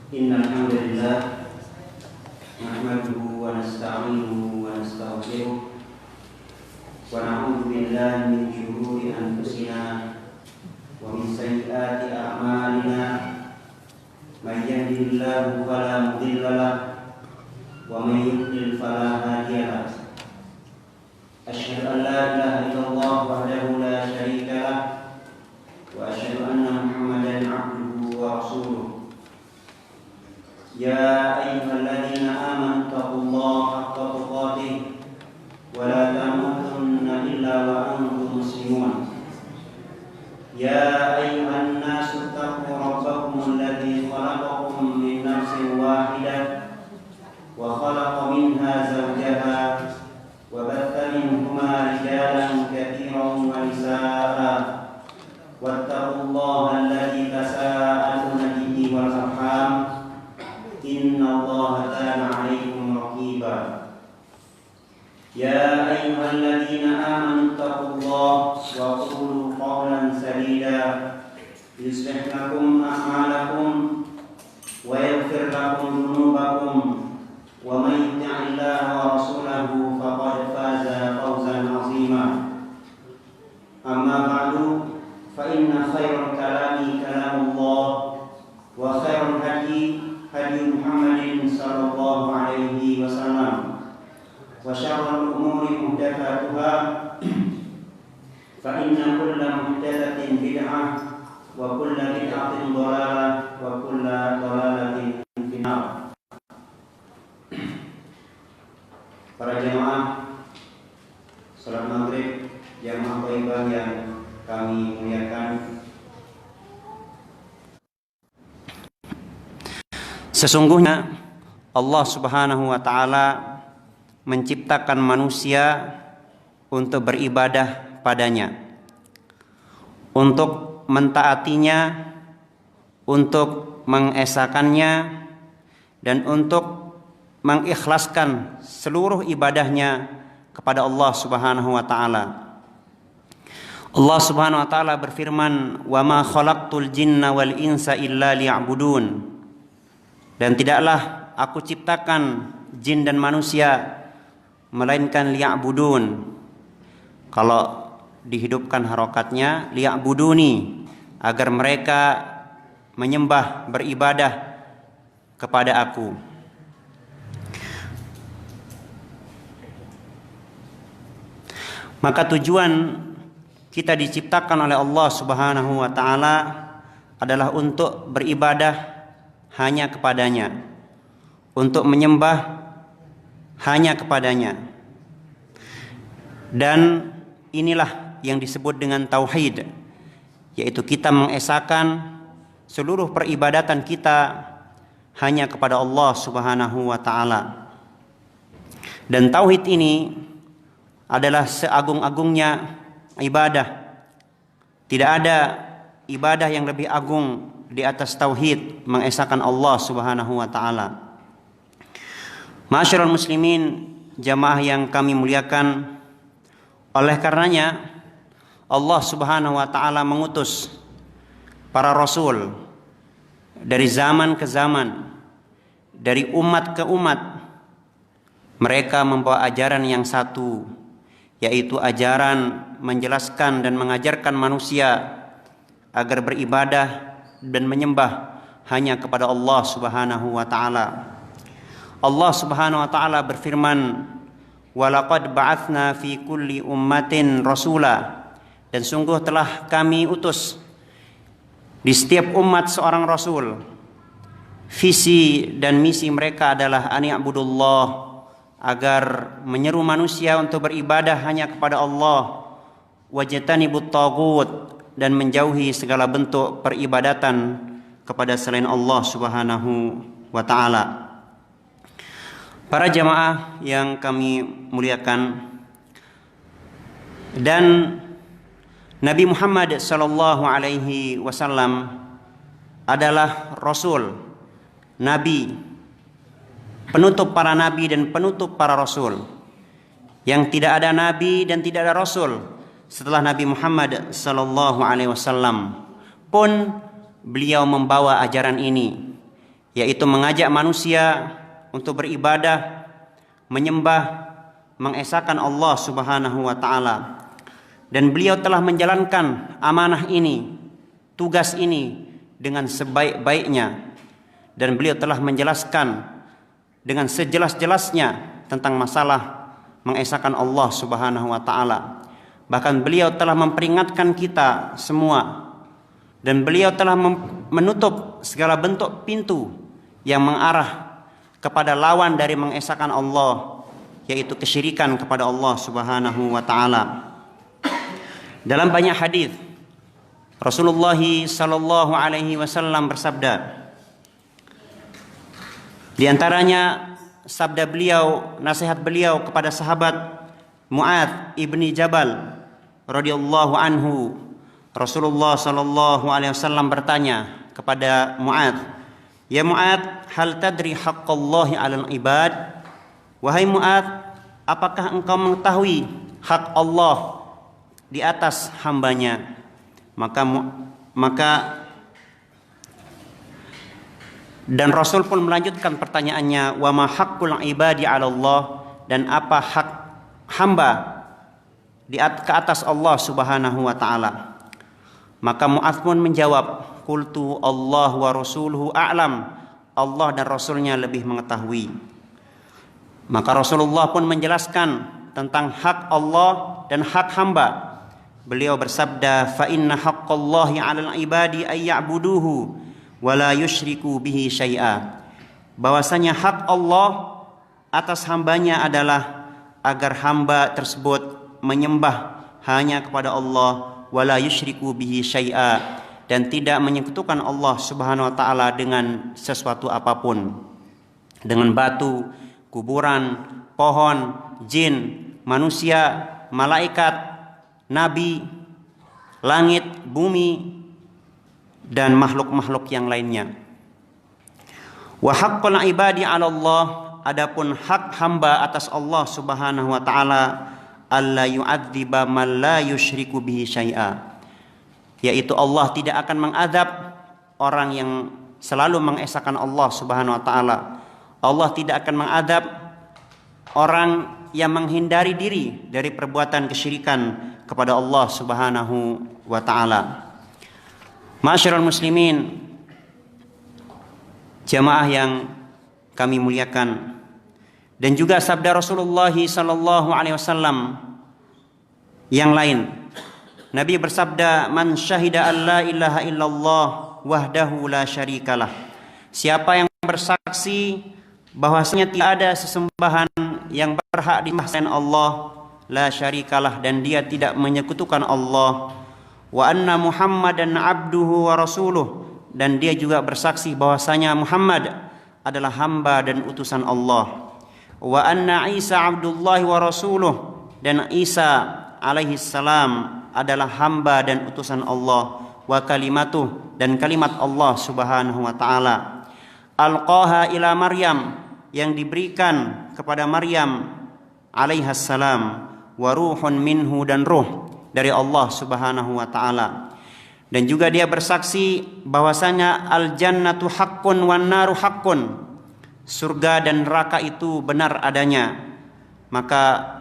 Innal hamdalillah nahmaduhu wa nasta'inuhu wa nastaghfiruh wa na'udzu billahi min shururi anfusina wa min sayyiati a'malina may yahdihillahu fala mudilla lahu wa may yudlil fala hadiya lahu. Asyhadu an la ilaha illallah wahdahu la syarika lahu wa asyhadu anna Muhammadan 'abduhu wa rasuluh. Ya ayyuhalladzina amanu taqullaha haqqa tuqatih wa la tamutunna illa wa antum muslimun. Ya ayyuhan nasu taqu rabbakum alladzi khalaqakum min nafsin wahidah wa khalaqa minha zawjaha wa batha minhuma rijalan katsiran wa nisaa'a wattaqullaha alladzi tasaaluna bihi wal arham innallaha kana 'alaikum raqiba. Ya ayyuhalladzina amanu taqullaha wa qulu qawlan sadida yuslih lakum a'malakum wa yaghfir lakum dhunubakum wa may yuti'illaha wa rasulahu faqad faza fawzan 'azima. Amma ba'du fa inna khairal kalami kalamullah wa khairal hadi Muhammadin sallallahu alaihi wasallam wa syarrul umuri muhdatsatuha fa inna kulla muhdatsatin bid'ah wa kulla bid'atin dhalalah wa kulla dhalalatin finnar. Para jemaah salat maghrib jamaah thayyibah yang kami muliakan, sesungguhnya Allah Subhanahu wa ta'ala menciptakan manusia untuk beribadah padanya, untuk mentaatinya, untuk mengesakannya, dan untuk mengikhlaskan seluruh ibadahnya kepada Allah Subhanahu wa ta'ala. Allah Subhanahu wa ta'ala berfirman, "Wa ma khalaqtul jinna wal insa illa liya'budun." Dan tidaklah aku ciptakan jin dan manusia melainkan liya'budun. Kalau dihidupkan harokatnya liya'buduni, agar mereka menyembah, beribadah kepada aku. Maka tujuan kita diciptakan oleh Allah Subhanahu wa ta'ala adalah untuk beribadah hanya kepadanya, untuk menyembah hanya kepadanya. Dan inilah yang disebut dengan tauhid, yaitu kita mengesahkan seluruh peribadatan kita hanya kepada Allah Subhanahu wa ta'ala. Dan tauhid ini adalah seagung-agungnya ibadah. Tidak ada ibadah yang lebih agung di atas tauhid, mengesahkan Allah Subhanahu wa ta'ala. Ma'asyiral muslimin, jamaah yang kami muliakan, oleh karenanya Allah Subhanahu wa ta'ala mengutus para rasul dari zaman ke zaman, dari umat ke umat. Mereka membawa ajaran yang satu, yaitu ajaran menjelaskan dan mengajarkan manusia agar beribadah dan menyembah hanya kepada Allah Subhanahu wa ta'ala. Allah Subhanahu wa ta'ala berfirman, "Walaqad ba'atsna fi kulli ummatin rasula." Dan sungguh telah kami utus di setiap umat seorang rasul. Visi dan misi mereka adalah an ya'budullah, agar menyeru manusia untuk beribadah hanya kepada Allah, wajtanibut taghut, dan menjauhi segala bentuk peribadatan kepada selain Allah Subhanahu wa ta'ala. Para jamaah yang kami muliakan, dan Nabi Muhammad sallallahu alaihi wasallam adalah rasul, nabi, penutup para nabi dan penutup para rasul. Yang tidak ada nabi dan tidak ada rasul setelah Nabi Muhammad sallallahu alaihi wasallam pun beliau membawa ajaran ini, yaitu mengajak manusia untuk beribadah, menyembah, mengesahkan Allah Subhanahu wa taala. Dan beliau telah menjalankan amanah ini, tugas ini dengan sebaik-baiknya, dan beliau telah menjelaskan dengan sejelas-jelasnya tentang masalah mengesahkan Allah Subhanahu wa taala. Bahkan beliau telah memperingatkan kita semua, dan beliau telah menutup segala bentuk pintu yang mengarah kepada lawan dari mengesahkan Allah, yaitu kesyirikan kepada Allah Subhanahu wa taala. Dalam banyak hadis Rasulullah sallallahu alaihi wasallam bersabda, di antaranya sabda beliau, nasihat beliau kepada sahabat Mu'adz ibni Jabal radhiyallahu anhu. Rasulullah sallallahu alaihi wasallam bertanya kepada Mu'adz, "Ya Mu'adz, hal tadri haqqallahi 'alal ibad?" Wahai Mu'adz, apakah engkau mengetahui hak Allah di atas hambanya? Maka dan Rasul pun melanjutkan pertanyaannya, wa ma haqqul ibadi 'ala Allah, dan apa hak hamba ke atas Allah Subhanahu wa taala. Maka Mu'adz pun menjawab, qultu Allah wa rasuluhu a'lam, Allah dan Rasulnya lebih mengetahui. Maka Rasulullah pun menjelaskan tentang hak Allah dan hak hamba. Beliau bersabda, fa inna haqqallahi 'alal ibadi ay ya'buduhu wa la yusyriku bihi syai'a. Bahwasanya hak Allah atas hambanya adalah agar hamba tersebut menyembah hanya kepada Allah, wa la yusyriku bihi syai'a, dan tidak menyekutukan Allah Subhanahu wa taala dengan sesuatu apapun, dengan batu, kuburan, pohon, jin, manusia, malaikat, nabi, langit, bumi, dan makhluk-makhluk yang lainnya. Wa haqqul ibadi 'ala Allah, adapun hak hamba atas Allah Subhanahu wa taala, alla yu'adziba man la yusyriku bihi syai'a, yaitu Allah tidak akan mengadab orang yang selalu mengesahkan Allah Subhanahu wa taala. Allah tidak akan mengadab orang yang menghindari diri dari perbuatan kesyirikan kepada Allah Subhanahu wa taala. Ma'asyiral muslimin, jamaah yang kami muliakan, dan juga sabda Rasulullah sallallahu alaihi wasallam yang lain. Nabi bersabda, man syahida an la ilaha illallah wahdahu la syarikalah. Siapa yang bersaksi bahwasanya tidak ada sesembahan yang berhak disembah selain Allah, la syarikalah, dan dia tidak menyekutukan Allah, wa anna Muhammadan abduhu wa rasuluh, dan dia juga bersaksi bahwasanya Muhammad adalah hamba dan utusan Allah, wa anna Isa abdullahi wa rasuluh, dan Isa alaihi salam adalah hamba dan utusan Allah, wa kalimatuh, dan kalimat Allah Subhanahu wa taala, alqaha ila Maryam, yang diberikan kepada Maryam alaihi salam, wa ruhun minhu, dan ruh dari Allah Subhanahu wa taala. Dan juga dia bersaksi bahwasanya al jannatu haqqun wan naru haqqun, surga dan neraka itu benar adanya. Maka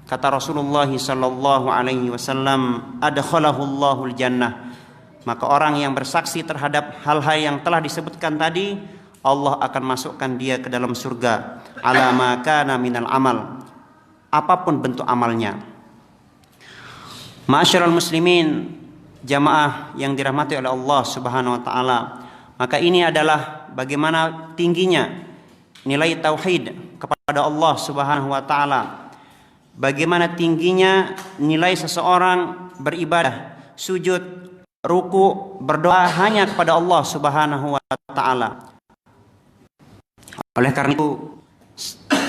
kata Rasulullah sallallahu alaihi wasallam, adkhalahu Allahul jannah. Maka orang yang bersaksi terhadap hal-hal yang telah disebutkan tadi, Allah akan masukkan dia ke dalam surga, ala ma kana minal amal, apapun bentuk amalnya. Ma'asyiral muslimin, jamaah yang dirahmati oleh Allah Subhanahu wa taala, maka ini adalah bagaimana tingginya nilai tauhid kepada Allah Subhanahu wa taala. Bagaimana tingginya nilai seseorang beribadah, sujud, ruku, berdoa hanya kepada Allah Subhanahu wa taala. Oleh karena itu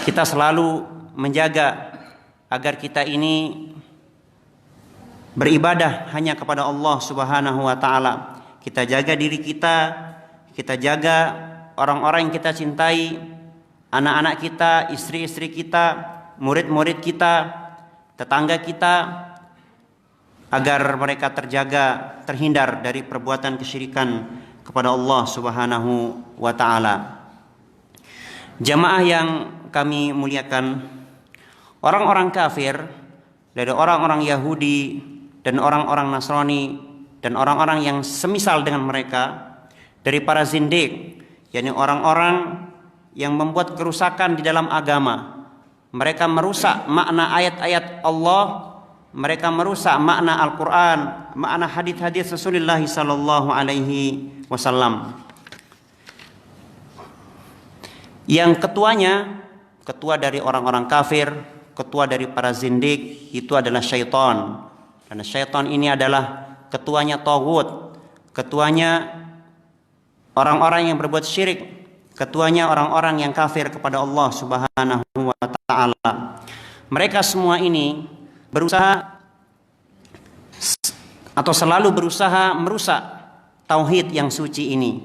kita selalu menjaga agar kita ini beribadah hanya kepada Allah Subhanahu wa taala. Kita jaga diri kita jaga orang-orang yang kita cintai, anak-anak kita, istri-istri kita, murid-murid kita, tetangga kita, agar mereka terjaga, terhindar dari perbuatan kesyirikan kepada Allah Subhanahu wa taala. Jamaah yang kami muliakan, orang-orang kafir dari orang-orang Yahudi dan orang-orang Nasrani dan orang-orang yang semisal dengan mereka dari para zindiq, yakni orang-orang yang membuat kerusakan di dalam agama. Mereka merusak makna ayat-ayat Allah, mereka merusak makna Al-Quran, makna hadis-hadis Rasulullah sallallahu alaihi wasallam. Yang ketua dari orang-orang kafir, ketua dari para zindik itu adalah syaitan. Karena syaitan ini adalah ketuanya taghut, ketuanya orang-orang yang berbuat syirik, ketuanya orang-orang yang kafir kepada Allah Subhanahu wa taala. Mereka semua ini berusaha atau selalu berusaha merusak tauhid yang suci ini,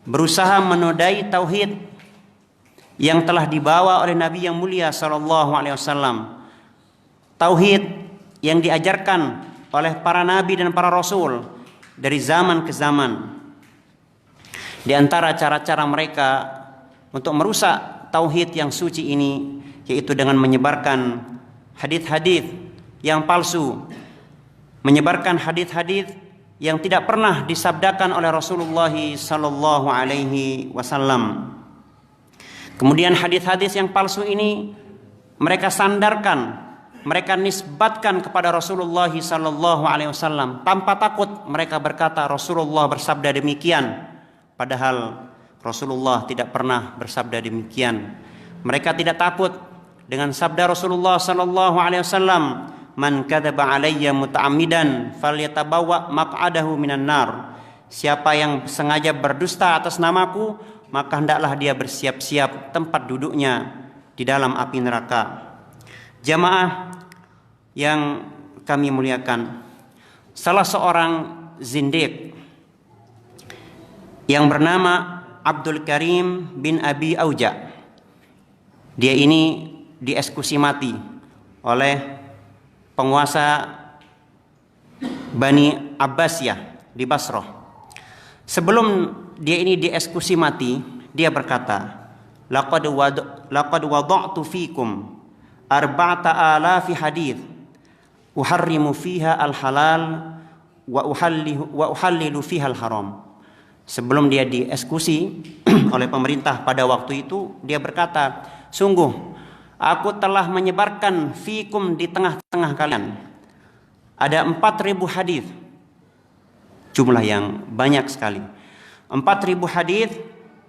berusaha menodai tauhid yang telah dibawa oleh Nabi yang mulia sallallahu alaihi wasallam, tauhid yang diajarkan oleh para nabi dan para rasul dari zaman ke zaman. Di antara cara-cara mereka untuk merusak tauhid yang suci ini yaitu dengan menyebarkan hadis-hadis yang palsu, menyebarkan hadis-hadis yang tidak pernah disabdakan oleh Rasulullah sallallahu alaihi wasallam. Kemudian hadis-hadis yang palsu ini mereka sandarkan, mereka nisbatkan kepada Rasulullah sallallahu alaihi wasallam tanpa takut. Mereka berkata Rasulullah bersabda demikian, padahal Rasulullah tidak pernah bersabda demikian. Mereka tidak takut dengan sabda Rasulullah sallallahu alaihi wasallam, "Man kadzaba alayya muta'ammidan falyatabawwa maq'adahu minan nar." Siapa yang sengaja berdusta atas namaku, maka hendaklah dia bersiap-siap tempat duduknya di dalam api neraka. Jamaah yang kami muliakan, salah seorang zindiq yang bernama Abdul Karim bin Abi Auja, dia ini dieksekusi mati oleh penguasa Bani Abbasiyah di Basrah. Sebelum dia ini dieksekusi mati, dia berkata, laqad wada'tu fikum arba'ata alafi hadith uharrimu fiha al-halal wa uhallilu fiha al-haram. Sebelum dia dieksekusi oleh pemerintah pada waktu itu, dia berkata, sungguh aku telah menyebarkan fikum di tengah-tengah kalian ada 4.000 hadis, jumlah yang banyak sekali. 4.000 hadis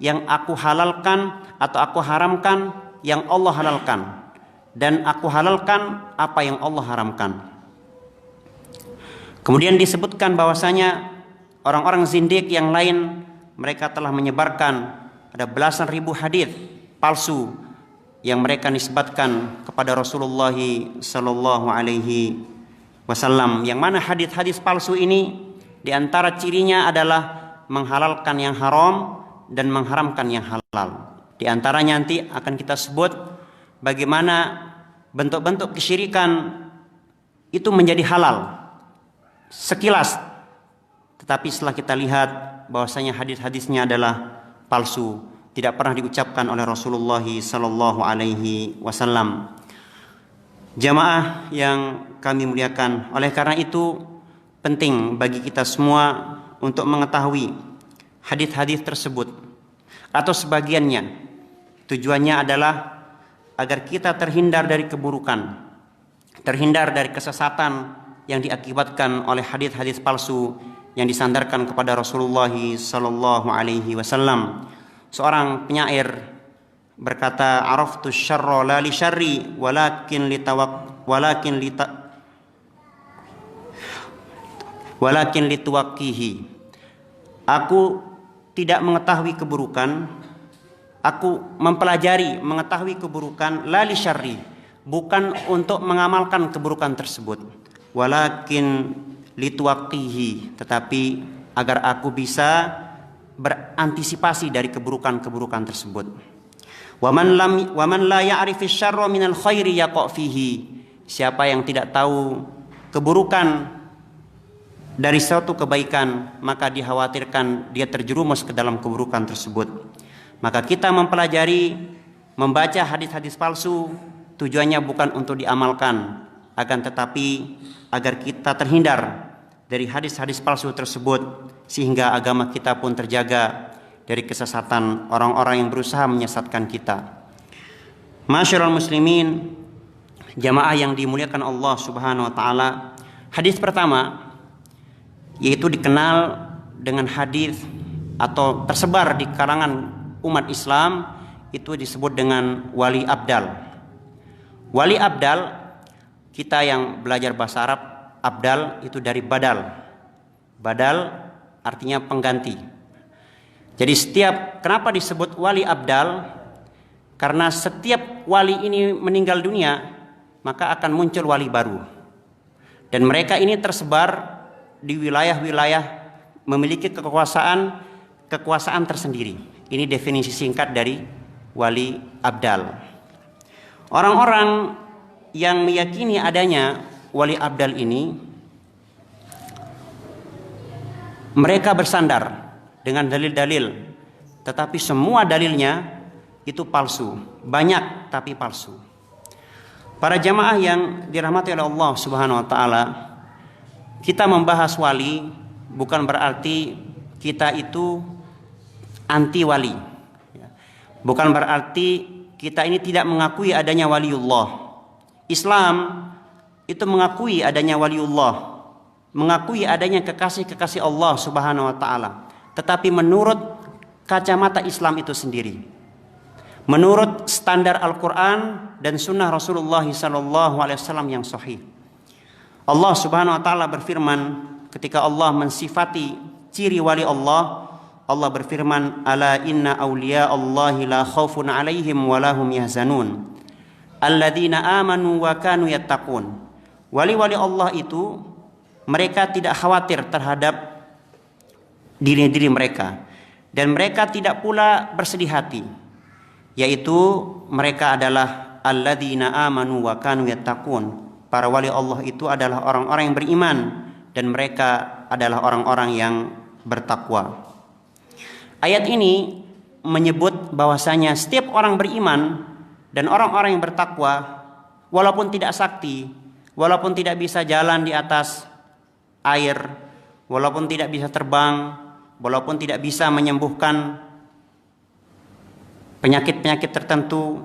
yang aku halalkan atau aku haramkan yang Allah halalkan, dan aku halalkan apa yang Allah haramkan. Kemudian disebutkan bahwasanya orang-orang zindiq yang lain mereka telah menyebarkan ada belasan ribu hadis palsu yang mereka nisbatkan kepada Rasulullah sallallahu alaihi wasallam, yang mana hadis-hadis palsu ini di antara cirinya adalah menghalalkan yang haram dan mengharamkan yang halal. Di antaranya nanti akan kita sebut bagaimana bentuk-bentuk kesyirikan itu menjadi halal sekilas, tetapi setelah kita lihat bahwasanya hadis-hadisnya adalah palsu, tidak pernah diucapkan oleh Rasulullah sallallahu alaihi wasallam. Jamaah yang kami muliakan, oleh karena itu penting bagi kita semua untuk mengetahui hadis-hadis tersebut atau sebagiannya. Tujuannya adalah agar kita terhindar dari keburukan, terhindar dari kesesatan yang diakibatkan oleh hadis-hadis palsu yang disandarkan kepada Rasulullah sallallahu alaihi wasallam. Seorang penyair berkata, "Araftu syarra la li syarri walakin lituwaqqihi." Aku tidak mengetahui keburukan, aku mempelajari mengetahui keburukan, la li syarri, bukan untuk mengamalkan keburukan tersebut, walakin lituwaqqihi, tetapi agar aku bisa berantisipasi dari keburukan-keburukan tersebut. Wa man la ya'rifi syarra minal khairi yaqa fihi. Siapa yang tidak tahu keburukan dari suatu kebaikan, maka dikhawatirkan dia terjerumus ke dalam keburukan tersebut. Maka kita mempelajari, membaca hadis-hadis palsu, tujuannya bukan untuk diamalkan, akan tetapi agar kita terhindar dari hadis-hadis palsu tersebut, sehingga agama kita pun terjaga dari kesesatan orang-orang yang berusaha menyesatkan kita. Masyarul muslimin, jamaah yang dimuliakan Allah Subhanahu wa taala, hadis pertama yaitu dikenal dengan hadis atau tersebar di kalangan umat Islam, itu disebut dengan wali abdal. Wali abdal, kita yang belajar bahasa Arab, abdal itu dari badal. Badal artinya pengganti. Jadi kenapa disebut wali abdal? Karena setiap wali ini meninggal dunia, maka akan muncul wali baru. Dan mereka ini tersebar di wilayah-wilayah memiliki kekuasaan tersendiri. Ini definisi singkat dari wali abdal. Orang-orang yang meyakini adanya wali abdal ini, mereka bersandar dengan dalil-dalil, tetapi semua dalilnya itu palsu, banyak tapi palsu. Para jamaah yang dirahmati oleh Allah Subhanahu wa taala, kita membahas wali bukan berarti kita itu anti wali. Bukan berarti kita ini tidak mengakui adanya waliullah. Islam itu mengakui adanya waliullah, mengakui adanya kekasih-kekasih Allah Subhanahu wa taala. Tetapi menurut kacamata Islam itu sendiri, menurut standar Al-Quran dan Sunnah Rasulullah SAW yang sahih. Allah Subhanahu wa taala berfirman ketika Allah mensifati ciri wali Allah, Allah berfirman, ala inna awliya Allahi la khaufun alaihim wa lahum yahzanun alladzina amanu wa kanu yattaqun. Wali-wali Allah itu mereka tidak khawatir terhadap diri-diri mereka, dan mereka tidak pula bersedih hati, yaitu mereka adalah alladzina amanu wa kanu yattaqun. Para wali Allah itu adalah orang-orang yang beriman, dan mereka adalah orang-orang yang bertakwa. Ayat ini menyebut bahwasanya setiap orang beriman dan orang-orang yang bertakwa, walaupun tidak sakti, walaupun tidak bisa jalan di atas air, walaupun tidak bisa terbang, walaupun tidak bisa menyembuhkan penyakit-penyakit tertentu,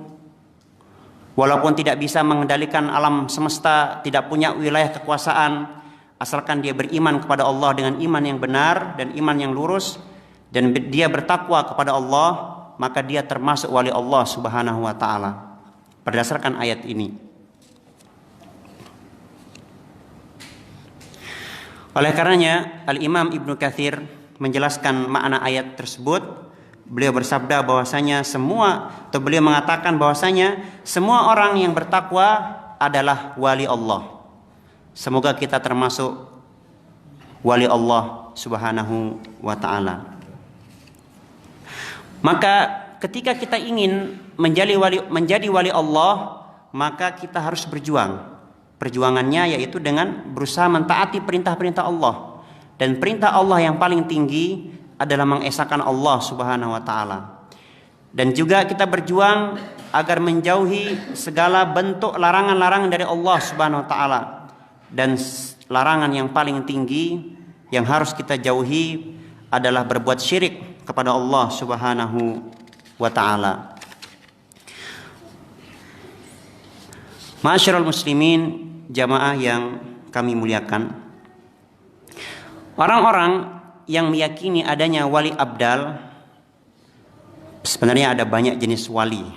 walaupun tidak bisa mengendalikan alam semesta, tidak punya wilayah kekuasaan, asalkan dia beriman kepada Allah dengan iman yang benar dan iman yang lurus, dan dia bertakwa kepada Allah, maka dia termasuk wali Allah Subhanahu wa taala berdasarkan ayat ini. Oleh karenanya Al-Imam Ibnu Katsir menjelaskan makna ayat tersebut. Beliau bersabda bahwasanya beliau mengatakan bahwasanya semua orang yang bertakwa adalah wali Allah. Semoga kita termasuk wali Allah Subhanahu wa taala. Maka ketika kita ingin menjadi wali Allah, maka kita harus berjuang. Perjuangannya yaitu dengan berusaha mentaati perintah-perintah Allah. Dan perintah Allah yang paling tinggi adalah mengesahkan Allah Subhanahu wa taala. Dan juga kita berjuang agar menjauhi segala bentuk larangan-larangan dari Allah Subhanahu wa taala. Dan larangan yang paling tinggi yang harus kita jauhi adalah berbuat syirik kepada Allah Subhanahu wa taala. Ma'asyiral muslimin, jamaah yang kami muliakan, orang-orang yang meyakini adanya wali abdal, sebenarnya ada banyak jenis wali.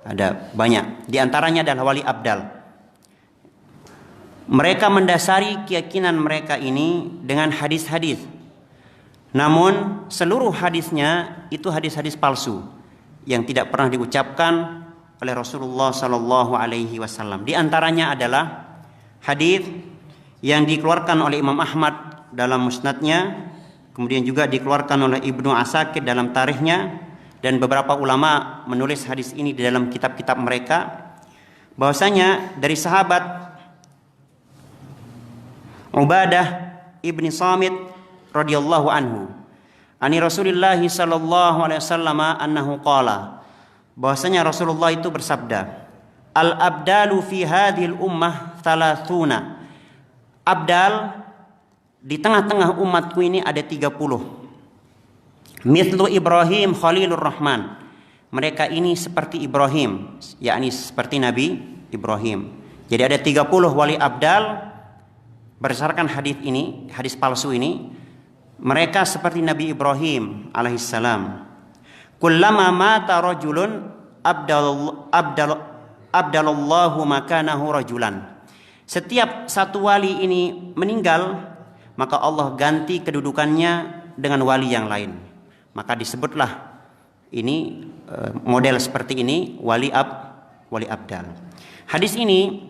Ada banyak. Di antaranya adalah wali abdal. Mereka mendasari keyakinan mereka ini dengan hadis-hadis. Namun seluruh hadisnya itu hadis-hadis palsu yang tidak pernah diucapkan oleh Rasulullah sallallahu alaihi wasallam. Di antaranya adalah hadis yang dikeluarkan oleh Imam Ahmad dalam musnadnya, kemudian juga dikeluarkan oleh Ibnu Asakir dalam tarikhnya, dan beberapa ulama menulis hadis ini di dalam kitab-kitab mereka, bahwasanya dari sahabat Ubadah ibni Samit radhiyallahu anhu. Ani Rasulillah sallallahu alaihi wasallam annahu qala, bahwasanya Rasulullah itu bersabda, al abdalu fi hadhil ummah thalathuna. Abdal di tengah-tengah umatku ini ada 30. Mithlu Ibrahim Khalilur Rahman. Mereka ini seperti Ibrahim, yakni seperti Nabi Ibrahim. Jadi ada 30 wali abdal berdasarkan hadis ini, hadis palsu ini. Mereka seperti Nabi Ibrahim alaihissalam. Kullama mata rajulun abdalallahu makanahu rajulan. Setiap satu wali ini meninggal, maka Allah ganti kedudukannya dengan wali yang lain. Maka disebutlah ini model seperti ini wali abdal. Hadis ini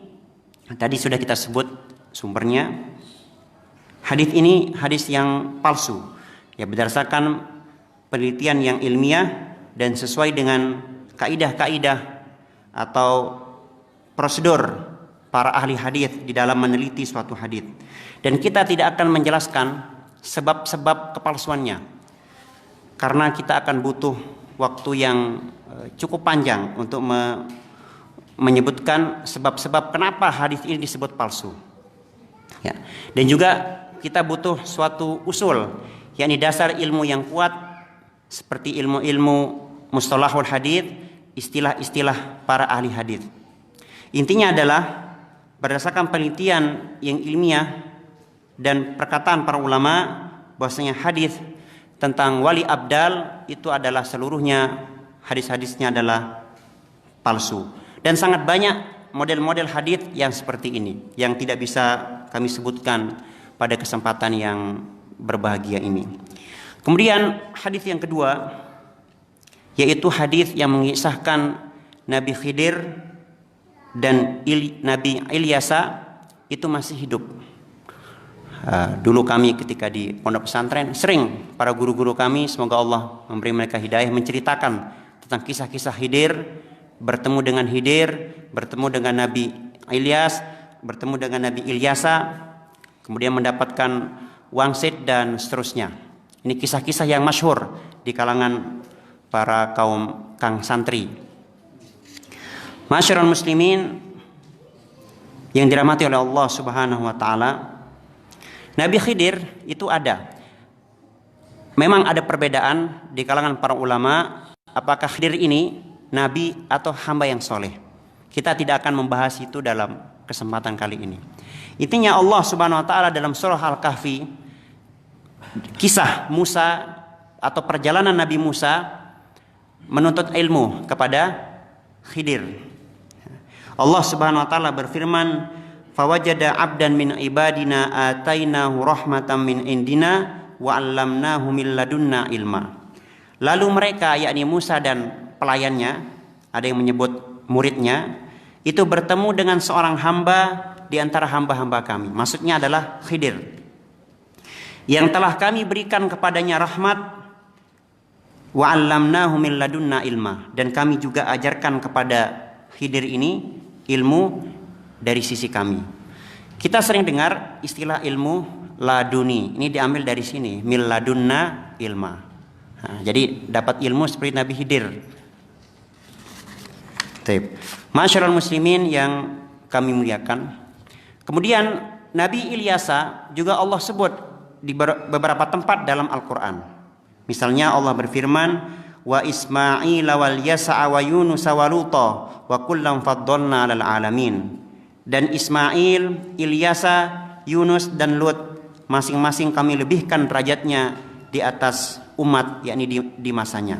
tadi sudah kita sebut sumbernya. Hadis ini hadis yang palsu, ya, berdasarkan penelitian yang ilmiah dan sesuai dengan kaidah-kaidah atau prosedur para ahli hadis di dalam meneliti suatu hadis. Dan kita tidak akan menjelaskan sebab-sebab kepalsuannya, karena kita akan butuh waktu yang cukup panjang untuk menyebutkan sebab-sebab kenapa hadis ini disebut palsu. Ya. Dan juga kita butuh suatu usul, yakni dasar ilmu yang kuat seperti ilmu-ilmu mustalahul hadis, istilah-istilah para ahli hadis. Intinya adalah berdasarkan penelitian yang ilmiah dan perkataan para ulama, bahwasanya hadis tentang wali abdal itu adalah seluruhnya hadis-hadisnya adalah palsu. Dan sangat banyak model-model hadis yang seperti ini yang tidak bisa kami sebutkan pada kesempatan yang berbahagia ini. Kemudian hadis yang kedua, yaitu hadis yang mengisahkan Nabi Khidir dan Nabi Ilyasa itu masih hidup. Dulu kami ketika di pondok pesantren sering para guru-guru kami, semoga Allah memberi mereka hidayah, menceritakan tentang kisah-kisah Khidir, bertemu dengan Khidir, bertemu dengan Nabi Ilyas, bertemu dengan Nabi Ilyasa, kemudian mendapatkan wangsit dan seterusnya. Ini kisah-kisah yang masyhur di kalangan para kaum kang santri. Masyarul muslimin yang dirahmati oleh Allah Subhanahu wa taala, Nabi Khidir itu ada. Memang ada perbedaan di kalangan para ulama, apakah Khidir ini nabi atau hamba yang soleh. Kita tidak akan membahas itu dalam kesempatan kali ini. Intinya Allah Subhanahu wa taala dalam surah Al-Kahfi, kisah Musa atau perjalanan Nabi Musa menuntut ilmu kepada Khidir. Allah Subhanahu wa taala berfirman, "Fawajada 'abdan min ibadina atainahu rahmatan min indina wa 'allamnahu min ladunna ilma." Lalu mereka, yakni Musa dan pelayannya, ada yang menyebut muridnya, itu bertemu dengan seorang hamba di antara hamba-hamba kami. Maksudnya adalah Khidir, yang telah kami berikan kepadanya rahmat, wa 'allamnahu min ladunna ilma, dan kami juga ajarkan kepada Khidir ini ilmu dari sisi kami. Kita sering dengar istilah ilmu laduni. Ini diambil dari sini, min ladunna ilma. Jadi dapat ilmu seperti Nabi Khidir. Masyarul muslimin yang kami muliakan. Kemudian Nabi Ilyasa juga Allah sebut di beberapa tempat dalam Al-Quran. Misalnya Allah berfirman, wa Ismail wal Yasa wa Yunus wa Luta wa kullam faddalna 'alal alamin. Dan Ismail, Ilyasa, Yunus dan Lut masing-masing kami lebihkan derajatnya di atas umat, yakni di masanya.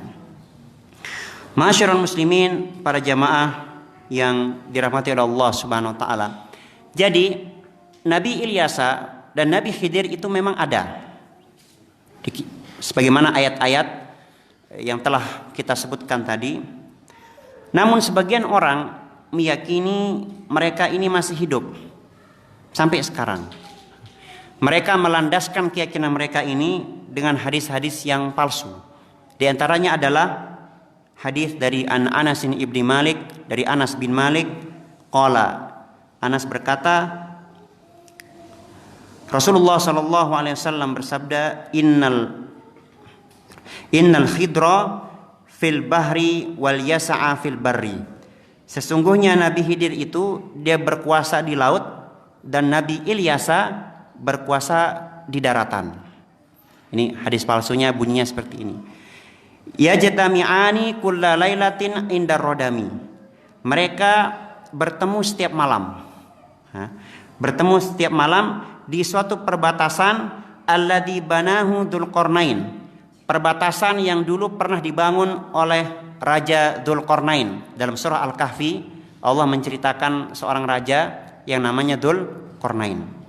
Masyarul muslimin, para jamaah yang dirahmati oleh Allah Subhanahu wa taala. Jadi Nabi Ilyasa dan Nabi Khidir itu memang ada, sebagaimana ayat-ayat yang telah kita sebutkan tadi. Namun sebagian orang meyakini mereka ini masih hidup sampai sekarang. Mereka melandaskan keyakinan mereka ini dengan hadis-hadis yang palsu. Di antaranya adalah hadis dari Anas bin Malik, dari Anas bin Malik, qala, Anas berkata, Rasulullah sallallahu alaihi wasallam bersabda, innal khidra fil bahri wal yasa'a fil barri. Sesungguhnya Nabi Khidir itu dia berkuasa di laut dan Nabi Ilyasa berkuasa di daratan. Ini hadis palsunya, bunyinya seperti ini. Yajtami'ani kulla lailatin indar rodami. Mereka bertemu setiap malam. Bertemu setiap malam di suatu perbatasan alladzi banahu Dzulqarnain. Perbatasan yang dulu pernah dibangun oleh Raja Dzulqarnain. Dalam surah Al-Kahfi Allah menceritakan seorang raja yang namanya Dzulqarnain.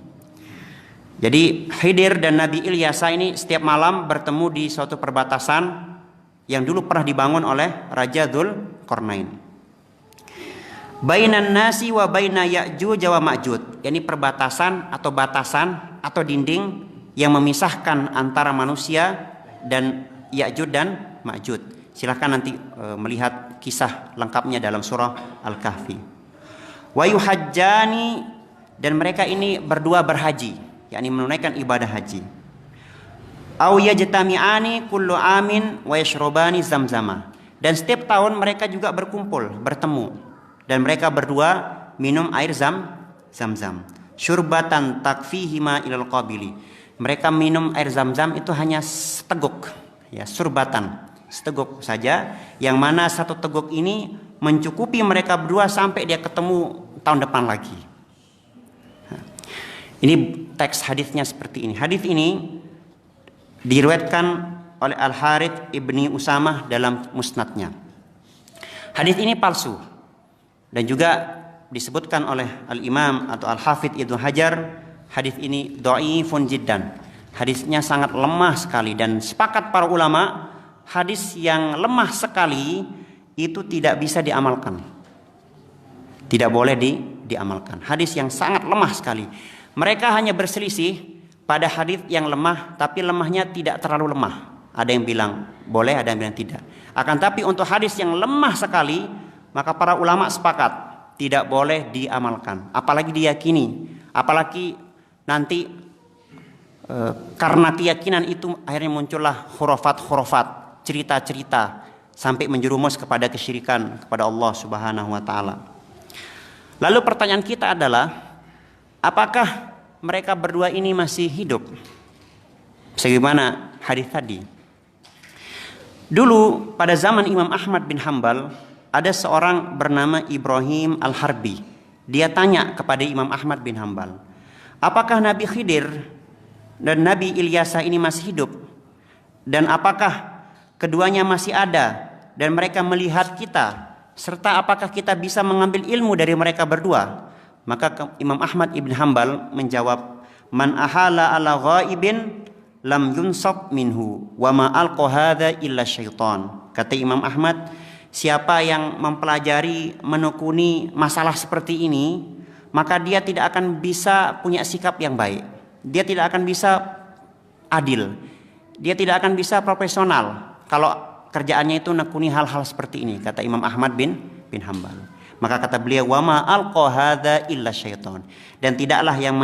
Jadi Khidir dan Nabi Ilyasa ini setiap malam bertemu di suatu perbatasan yang dulu pernah dibangun oleh Raja Dzulqarnain. Bainan nasi wa baina Ya'juj wa Ma'juj. Ini perbatasan atau batasan atau dinding yang memisahkan antara manusia dan Ya'juj dan Ma'juj. Silahkan nanti melihat kisah lengkapnya dalam surah Al-Kahfi. Wa yuhajjani, dan mereka ini berdua berhaji, yakni menunaikan ibadah haji. Au yajtami'ani kullu amin wa yashrabani zamzama. Dan setiap tahun mereka juga berkumpul, bertemu, dan mereka berdua minum air zam-zam. Syurbatan takfihima ilal qabili. Mereka minum air zam-zam itu hanya seteguk, ya, surbatan, seteguk saja, yang mana satu teguk ini mencukupi mereka berdua sampai dia ketemu tahun depan lagi. Ini teks hadisnya seperti ini. Hadis ini diriwayatkan oleh Al-Harits ibni Usamah dalam musnadnya. Hadis ini palsu dan juga disebutkan oleh Al-Imam atau Al-Hafidz Ibnu Hajar, hadis ini dhaifun jiddan. Hadisnya sangat lemah sekali, dan sepakat para ulama hadis yang lemah sekali itu tidak bisa diamalkan. Tidak boleh diamalkan. Hadis yang sangat lemah sekali. Mereka hanya berselisih pada hadis yang lemah, tapi lemahnya tidak terlalu lemah. Ada yang bilang boleh, ada yang bilang tidak. Akan tapi untuk hadis yang lemah sekali, maka para ulama sepakat tidak boleh diamalkan, apalagi diyakini, apalagi nanti karena keyakinan itu akhirnya muncullah khurafat-khurafat, cerita-cerita sampai menjerumus kepada kesyirikan kepada Allah Subhanahu wa taala. Lalu pertanyaan kita adalah, apakah mereka berdua ini masih hidup sebagaimana hadis tadi? Dulu pada zaman Imam Ahmad bin Hanbal ada seorang bernama Ibrahim Al-Harbi. Dia tanya kepada Imam Ahmad bin Hanbal, apakah Nabi Khidir dan Nabi Ilyasa ini masih hidup? Dan apakah keduanya masih ada dan mereka melihat kita? Serta apakah kita bisa mengambil ilmu dari mereka berdua? Maka Imam Ahmad bin Hanbal menjawab, man ahala ala ghaibin lam yunsab minhu wa ma alqa hadza illa syaitan. Kata Imam Ahmad, siapa yang mempelajari, menekuni masalah seperti ini, maka dia tidak akan bisa punya sikap yang baik. Dia tidak akan bisa adil. Dia tidak akan bisa profesional kalau kerjaannya itu nekuni hal-hal seperti ini, kata Imam Ahmad bin Hanbal. Maka kata beliau, wa ma alqa hadza illa syaitan. Dan tidaklah yang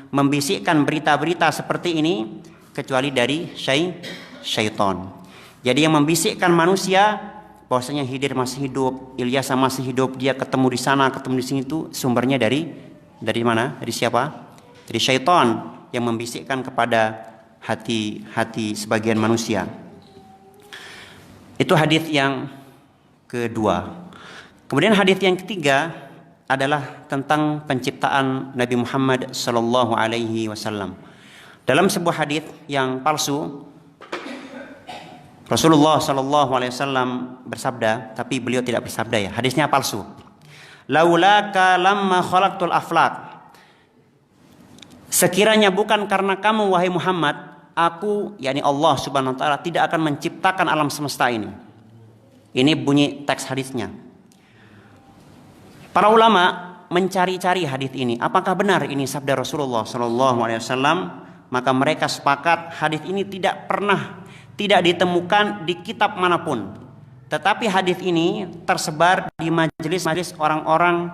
membisikkan berita-berita seperti ini kecuali dari syaitan. Jadi yang membisikkan manusia bahwasanya Khidir masih hidup, Ilyasa masih hidup, dia ketemu di sana, ketemu di sini, itu sumbernya dari mana? Dari siapa? Dari syaitan yang membisikkan kepada hati sebagian manusia. Itu hadis yang kedua. Kemudian hadis yang ketiga adalah tentang penciptaan Nabi Muhammad sallallahu alaihi wasallam. Dalam sebuah hadis yang palsu, Rasulullah sallallahu alaihi wasallam bersabda, tapi beliau tidak bersabda, ya, hadisnya palsu. Laulaka lamma khalaqtul aflaq. Sekiranya bukan karena kamu wahai Muhammad, aku, yakni Allah Subhanahu wa taala, tidak akan menciptakan alam semesta ini. Ini bunyi teks hadisnya. Para ulama mencari-cari hadis ini, apakah benar ini sabda Rasulullah sallallahu alaihi wasallam? Maka mereka sepakat hadis ini tidak ditemukan di kitab manapun. Tetapi hadis ini tersebar di majelis-majelis orang-orang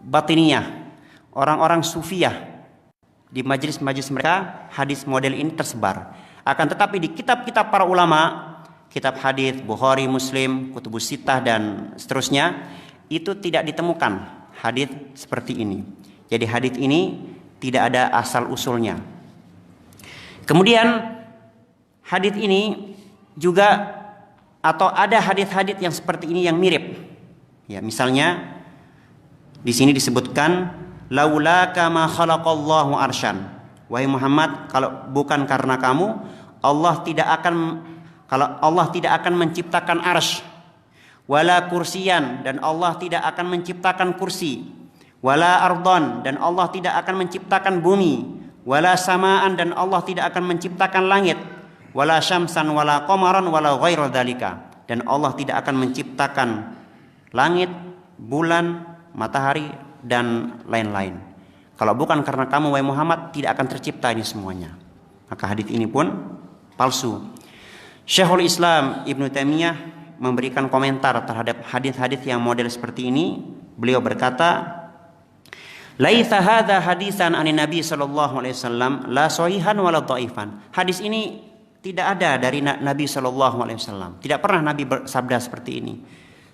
batiniyah, orang-orang sufiyah, di majelis-majelis mereka hadis model ini tersebar. Akan tetapi di kitab-kitab para ulama, kitab hadis Bukhari, Muslim, Kutubus Sittah dan seterusnya, itu tidak ditemukan hadis seperti ini. Jadi hadis ini tidak ada asal usulnya. Kemudian hadis ini juga atau ada hadis-hadis yang seperti ini yang mirip. Ya, misalnya di sini disebutkan laulaka ma khalaqallahu arsyan. Wahai Muhammad, kalau bukan karena kamu, Allah tidak akan menciptakan arsy. Wala kursiyan, dan Allah tidak akan menciptakan kursi. Wala ardon, dan Allah tidak akan menciptakan bumi. Wala samaan, dan Allah tidak akan menciptakan langit. Wala syamsan wala qamaran wala ghaira dzalika, dan Allah tidak akan menciptakan langit, bulan, matahari dan lain-lain. Kalau bukan karena kamu wahai Muhammad, tidak akan tercipta ini semuanya. Maka hadis ini pun palsu. Syekhul Islam Ibnu Taimiyah memberikan komentar terhadap hadis-hadis yang model seperti ini. Beliau berkata, laitsa hadza hadisan anin Nabi sallallahu alaihi wasallam la sahihan wala dhaifan. Hadis ini tidak ada dari Nabi sallallahu alaihi wasallam. Tidak pernah Nabi bersabda seperti ini.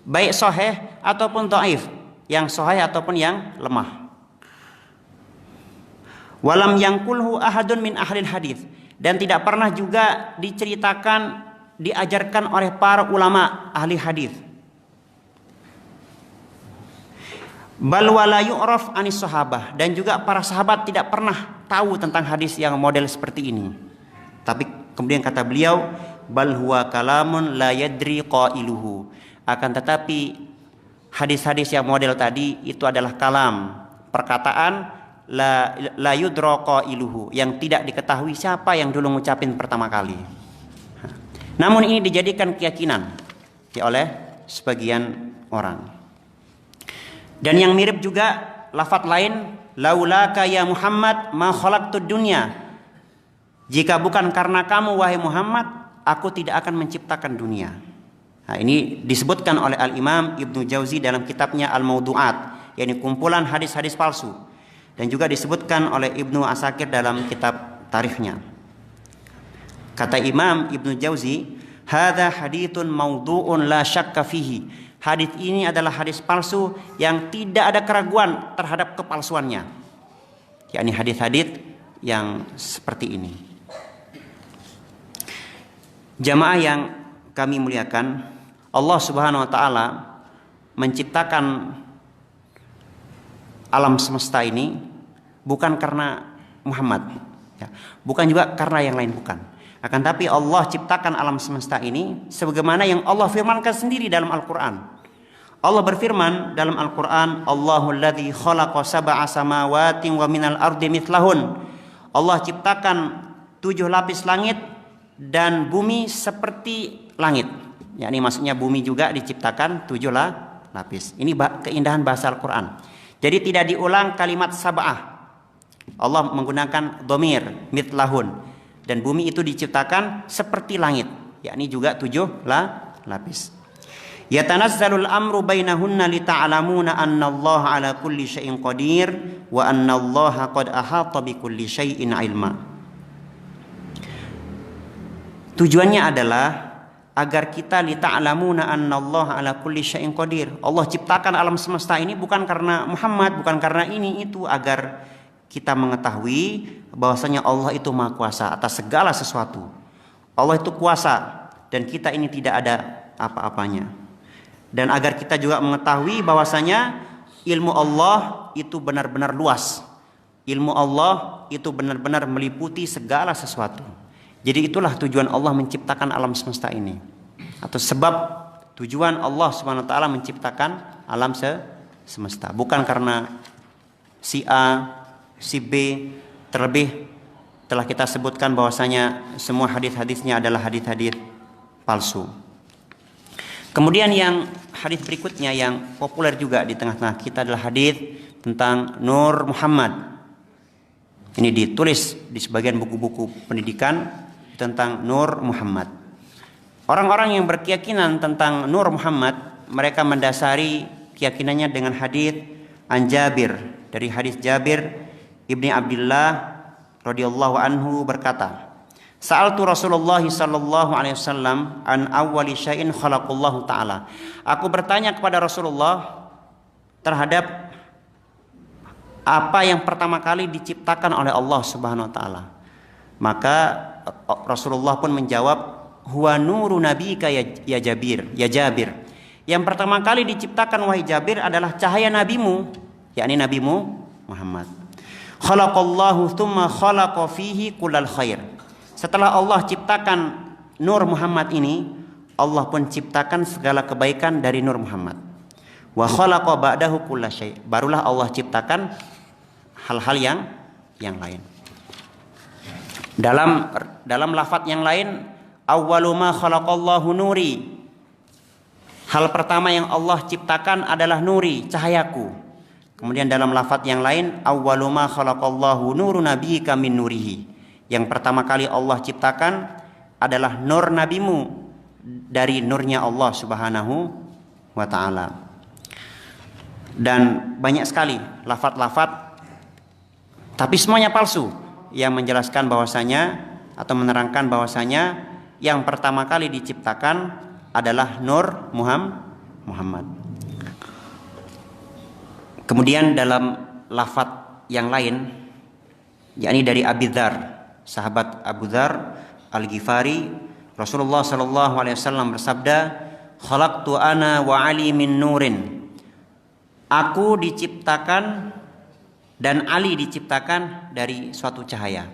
Baik sahih ataupun dhaif, yang sahih ataupun yang lemah. Walam yangkulhu ahadun min ahlil hadis, dan tidak pernah juga diceritakan, diajarkan oleh para ulama ahli hadis. Bal wala yu'raf anis sahabah, dan juga para sahabat tidak pernah tahu tentang hadis yang model seperti ini. Tapi kemudian kata beliau, bal huwa kalamun la yadri qailuhu. Akan tetapi hadis-hadis yang model tadi itu adalah kalam, perkataan la yudra qailuhu, yang tidak diketahui siapa yang dulu ngucapin pertama kali. Namun ini dijadikan keyakinan oleh sebagian orang. Dan yang mirip juga lafaz lain, laulaka ya Muhammad ma khalaqtud dunya. Jika bukan karena kamu wahai Muhammad, aku tidak akan menciptakan dunia. Nah, ini disebutkan oleh Al-Imam Ibnu Jauzi dalam kitabnya Al-Mawdu'at, yakni kumpulan hadis-hadis palsu. Dan juga disebutkan oleh Ibnu Asakir dalam kitab tarikhnya. Kata Imam Ibnu Jauzi, hadza haditsun mawdu'un la syakka fihi. Hadis ini adalah hadis palsu yang tidak ada keraguan terhadap kepalsuannya. Yakni hadis-hadis yang seperti ini. Jamaah yang kami muliakan, Allah Subhanahu wa taala menciptakan alam semesta ini bukan karena Muhammad, ya. Bukan juga karena yang lain, bukan. Akan tapi Allah ciptakan alam semesta ini sebagaimana yang Allah firmankan sendiri dalam Al-Quran. Allah berfirman dalam Al-Quran, Allahul ladzi khalaqa sab'a samawati wa minal ardi mithlahun. Allah ciptakan 7 lapis langit dan bumi seperti langit. Ya, ini maksudnya bumi juga diciptakan 7 lapis. Ini keindahan bahasa Al-Quran. Jadi tidak diulang kalimat sab'ah. Allah menggunakan dhamir mithlahun, dan bumi itu diciptakan seperti langit, yakni juga 7 lapis. Yatanazzalul amru bainahunna lita'lamuna annallaha ala kulli syai'in qadir wa annallaha qad ahata bikulli syai'in ilma. Tujuannya adalah agar kita lita'lamuna annallaha ala kulli syai'in qadir. Allah ciptakan alam semesta ini bukan karena Muhammad, bukan karena ini itu, agar kita mengetahui bahwasanya Allah itu Maha Kuasa atas segala sesuatu. Allah itu kuasa dan kita ini tidak ada apa-apanya. Dan agar kita juga mengetahui bahwasanya ilmu Allah itu benar-benar luas. Ilmu Allah itu benar-benar meliputi segala sesuatu. Jadi itulah tujuan Allah menciptakan alam semesta ini. Atau sebab tujuan Allah Subhanahu wa taala menciptakan alam semesta, bukan karena si A, si B. Terlebih telah kita sebutkan bahwasanya semua hadis-hadisnya adalah hadis-hadis palsu. Kemudian yang hadis berikutnya yang populer juga di tengah-tengah kita adalah hadis tentang Nur Muhammad. Ini ditulis di sebagian buku-buku pendidikan tentang Nur Muhammad. Orang-orang yang berkeyakinan tentang Nur Muhammad, mereka mendasari keyakinannya dengan hadis an Jabir, dari hadis Jabir Ibni Abdullah radhiyallahu anhu berkata, Sa'altu Rasulullah sallallahu alaihi wasallam an awwali syai'in khalaqallahu taala. Aku bertanya kepada Rasulullah terhadap apa yang pertama kali diciptakan oleh Allah Subhanahu wa taala. Maka Rasulullah pun menjawab, huwa nuru nabika ya Jabir. Yang pertama kali diciptakan wahai Jabir adalah cahaya nabimu, yakni nabimu Muhammad. Khalaqallahu tsumma khalaqa fihi kullal khair. Setelah Allah ciptakan Nur Muhammad ini, Allah pun ciptakan segala kebaikan dari Nur Muhammad. Wa khalaqa ba'dahu kulla syai'. Barulah Allah ciptakan hal-hal yang lain. Dalam lafaz yang lain, awwalu ma khalaqallahu nuri. Hal pertama yang Allah ciptakan adalah nuri, cahayaku. Kemudian dalam lafaz yang lain, awwalu ma khalaqallahu nuru nabiyyika min nurihi. Yang pertama kali Allah ciptakan adalah nur nabimu dari nurnya Allah Subhanahu wa taala. Dan banyak sekali lafaz-lafaz, tapi semuanya palsu, yang menjelaskan bahwasanya atau menerangkan bahwasanya yang pertama kali diciptakan adalah Nur Muhammad. Kemudian dalam lafaz yang lain, yakni dari Abi Dzar, sahabat Abu Dzar Al-Ghifari, Rasulullah sallallahu alaihi wasallam bersabda, "Khalaqtu ana wa Ali min nurin." Aku diciptakan dan Ali diciptakan dari suatu cahaya.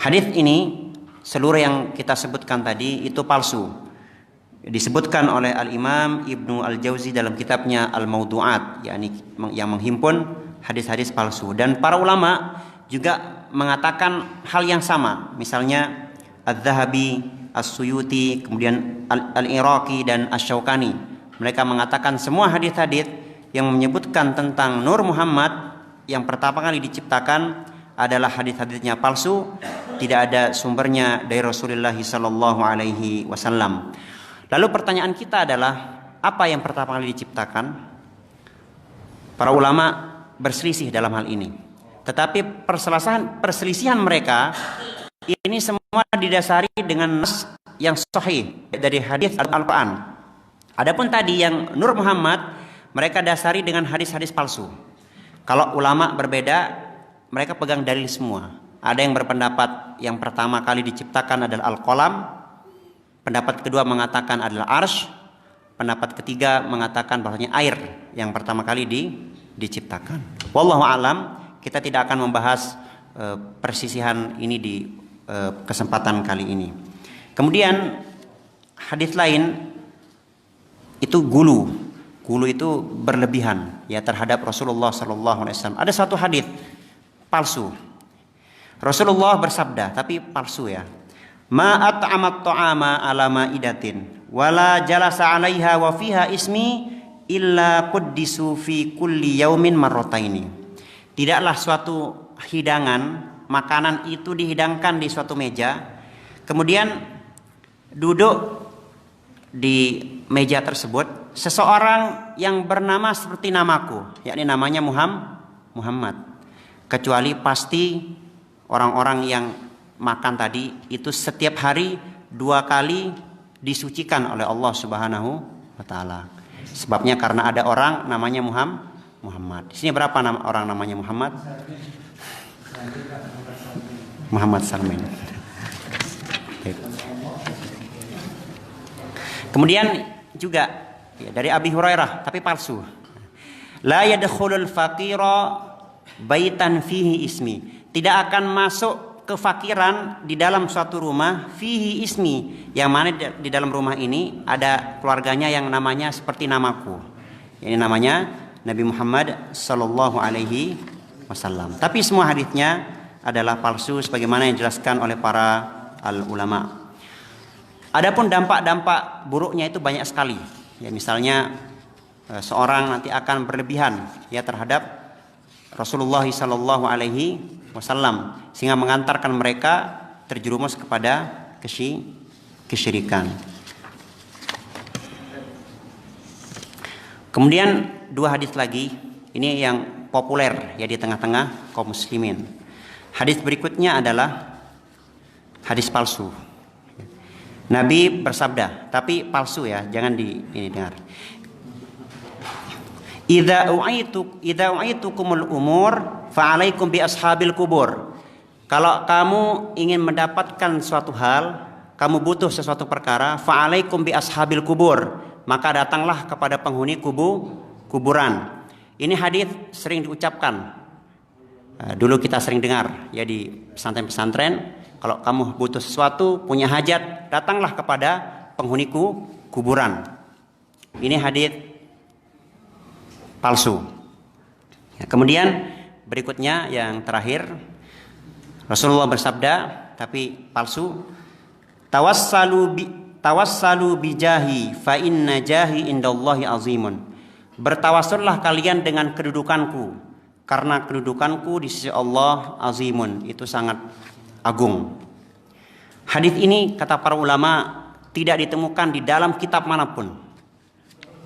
Hadis ini seluruh yang kita sebutkan tadi itu palsu. Disebutkan oleh Al-Imam Ibnu Al-Jauzi dalam kitabnya Al-Mawdu'at, yakni yang menghimpun hadis-hadis palsu. Dan para ulama juga mengatakan hal yang sama. Misalnya Adz-Dzahabi, As-Suyuti, kemudian Al-Iraqi dan Asy-Syaukani. Mereka mengatakan semua hadis-hadis yang menyebutkan tentang Nur Muhammad yang pertama kali diciptakan adalah hadis-hadisnya palsu, tidak ada sumbernya dari Rasulullah sallallahu alaihi wasallam. Lalu pertanyaan kita adalah, apa yang pertama kali diciptakan? Para ulama berselisih dalam hal ini. Tetapi perselisihan mereka ini semua didasari dengan nas yang sahih dari hadis Al-Quran. Adapun tadi yang Nur Muhammad, mereka dasari dengan hadis-hadis palsu. Kalau ulama berbeda, mereka pegang dalil semua. Ada yang berpendapat yang pertama kali diciptakan adalah Al-Qalam, pendapat kedua mengatakan adalah Arsy, pendapat ketiga mengatakan bahwasanya air yang pertama kali diciptakan. Wallahu alam, kita tidak akan membahas persisihan ini di kesempatan kali ini. Kemudian hadis lain itu gulu itu berlebihan ya terhadap Rasulullah sallallahu alaihi wasallam. Ada satu hadis palsu. Rasulullah bersabda, tapi palsu ya. Ma at'amat ta'ama ala ma'idatin wala jalasa 'alaiha wa fiha ismi illa quddisu fi kulli yaumin marrataini. Tidaklah suatu hidangan, makanan itu dihidangkan di suatu meja, kemudian duduk di meja tersebut seseorang yang bernama seperti namaku, yakni namanya Muhammad. Kecuali pasti orang-orang yang makan tadi itu setiap hari 2 kali disucikan oleh Allah Subhanahu wa taala. Sebabnya karena ada orang namanya Muhammad. Di sini berapa orang namanya Muhammad? Muhammad Salmin. Kemudian juga ya, dari Abi Hurairah tapi palsu. La yadkhulul faqira baitan fihi ismi. Tidak akan masuk kefakiran di dalam suatu rumah fihi ismi, yang mana di dalam rumah ini ada keluarganya yang namanya seperti namaku. Ini namanya Nabi Muhammad sallallahu alaihi wasallam. Tapi semua hadisnya adalah palsu sebagaimana yang dijelaskan oleh para ulama. Adapun dampak-dampak buruknya itu banyak sekali. Ya, misalnya seorang nanti akan berlebihan ya terhadap Rasulullah sallallahu alaihi wasallam sehingga mengantarkan mereka terjerumus kepada kesyirikan. Kemudian 2 hadis lagi ini yang populer ya di tengah-tengah kaum muslimin. Hadis berikutnya adalah hadis palsu. Nabi bersabda, tapi palsu ya, jangan ini dengar. Idza u'aitukumul umur fa'alaikum bi ashabil kubur. Kalau kamu ingin mendapatkan suatu hal, kamu butuh sesuatu perkara, fa'alaikum bi ashabil kubur, maka datanglah kepada penghuni kuburan. Ini hadis sering diucapkan. Dulu kita sering dengar ya di pesantren-pesantren, kalau kamu butuh sesuatu, punya hajat, datanglah kepada penghuni kuburan. Ini hadis palsu. Ya, kemudian berikutnya yang terakhir, Rasulullah bersabda tapi palsu, tawassalu bijahi fa inna jahi indallahi azimun. Bertawassullah kalian dengan kedudukanku, karena kedudukanku di sisi Allah azimun, itu sangat agung. Hadis ini kata para ulama tidak ditemukan di dalam kitab manapun.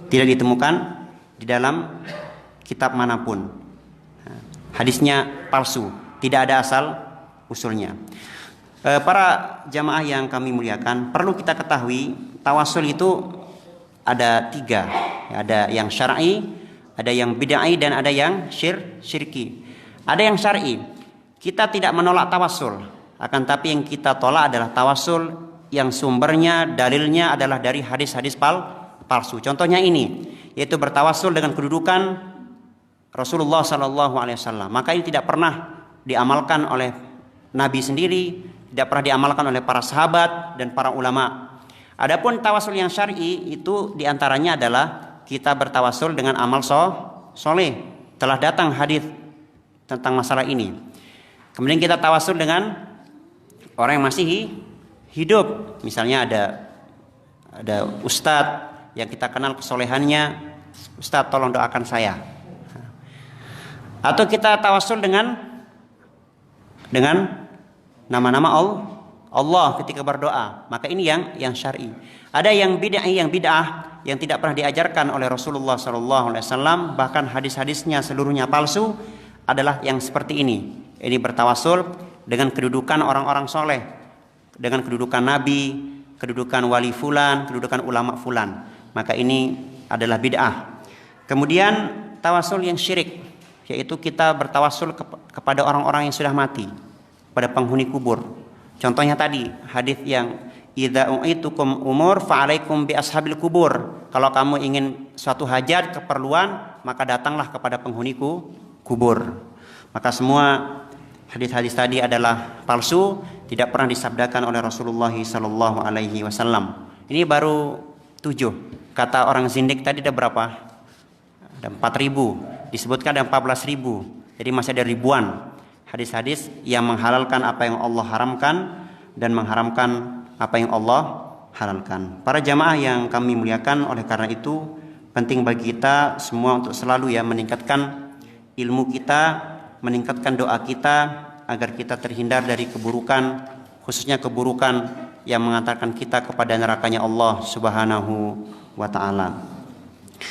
Tidak ditemukan di dalam kitab manapun. Hadisnya palsu, tidak ada asal usulnya. Para jamaah yang kami muliakan, perlu kita ketahui tawasul itu ada 3. Ada yang syar'i, ada yang bid'ah, dan ada yang syirki. Ada yang syar'i, kita tidak menolak tawasul, akan tapi yang kita tolak adalah tawasul yang sumbernya, dalilnya adalah dari hadis-hadis palsu. Contohnya ini, yaitu bertawasul dengan kedudukan Rasulullah SAW. Maka ini tidak pernah diamalkan oleh Nabi sendiri, tidak pernah diamalkan oleh para sahabat dan para ulama. Adapun tawasul yang syar'i itu diantaranya adalah kita bertawasul dengan amal soleh. Telah datang hadis tentang masalah ini. Kemudian kita tawasul dengan orang yang masih hidup. Misalnya ada ustadz yang kita kenal kesolehannya, ustadz tolong doakan saya. Atau kita tawasul dengan nama-nama Allah ketika berdoa. Maka ini yang syar'i. Ada yang bid'ah yang tidak pernah diajarkan oleh Rasulullah SAW, bahkan hadis-hadisnya seluruhnya palsu, adalah yang seperti ini. Ini bertawasul dengan kedudukan orang-orang soleh, dengan kedudukan nabi, kedudukan wali fulan, kedudukan ulama fulan. Maka ini adalah bid'ah. Kemudian tawasul yang syirik, yaitu kita bertawasul kepada orang-orang yang sudah mati, pada penghuni kubur. Contohnya tadi hadis yang idza u'itukum umur fa'alaikum bi ashabil kubur. Kalau kamu ingin suatu hajat, keperluan, maka datanglah kepada penghuni kubur. Maka semua hadis-hadis tadi adalah palsu, tidak pernah disabdakan oleh Rasulullah SAW. Ini baru 7. Kata orang zindik tadi ada berapa? Ada 4.000. Disebutkan ada 14.000. Jadi masih ada ribuan hadis-hadis yang menghalalkan apa yang Allah haramkan dan mengharamkan apa yang Allah halalkan. Para jamaah yang kami muliakan, oleh karena itu penting bagi kita semua untuk selalu meningkatkan ilmu kita, meningkatkan doa kita agar kita terhindar dari keburukan, khususnya keburukan yang mengantarkan kita kepada nerakanya Allah Subhanahu wa taala.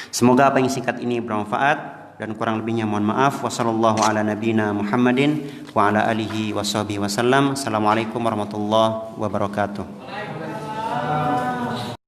Semoga apa yang singkat ini bermanfaat, dan kurang lebihnya mohon maaf. Wassallallahu ala nabiyina Muhammadin wa ala alihi washabihi wasallam. Assalamualaikum warahmatullahi wabarakatuh.